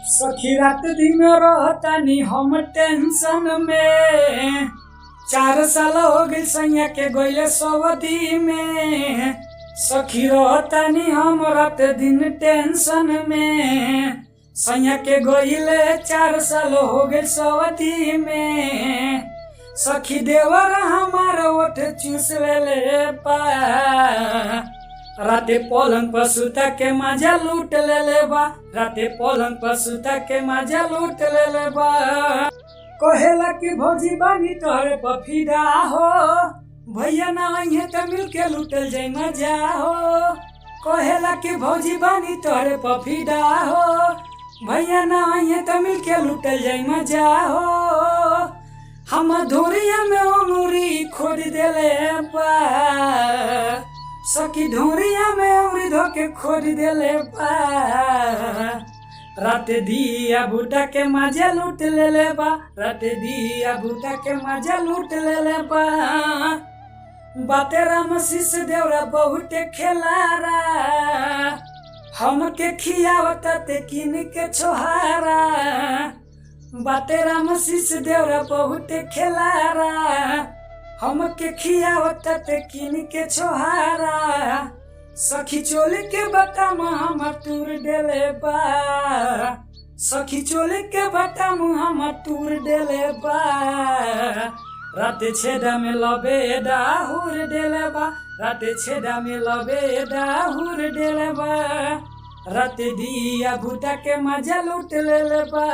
सखी रात दिन रहतानी हम टेंशन में। 4 साल हो गई सैया के गईले सऊदी में। सखी रहतानी हम रात दिन टेंशन में। सैया के गईले 4 साल हो गई सऊदी में। सखी देवर हमार ओठ चूस ले पा। राते पलंग पर सुता के मजा लूट ले बा। राते पलंग पर सुता के मजा लूट ले बा। कहेला कि भौजी बानी तोहरे पफीदा हो। भैया ना आइहे त मिल के लूटल जाई मजा हो। कहेला कि भौजी बानी तोहरे पफीदा हो। भैया ना आइहे त मिल के लूटल जाई मजा हो। हम धोरिया में उंगली खोद देले बा। सखी धोरिया में उंगली धोके खोद देले बा। राते दिया बूटा के मजा लूट ले बा। राते दिया बूटा के मजा लूट ले बा। बाते राम शीश देवरा बहुते खेलारा। हमके खियावता ते किन के छोहारा। बाते राम शीश देवरा बहुते खेलारा। हमके खियावता ते किन के छोहारा। सखी चोली के बटाम हम तूर देले बा। सखी चोली के बटाम हम तूर देले बा। राते छेदा में लबेदा हुर देले बा। राते छेदा में लबेदा हुर देले बा। राते दिया बूटा के मजा लूट ले बा।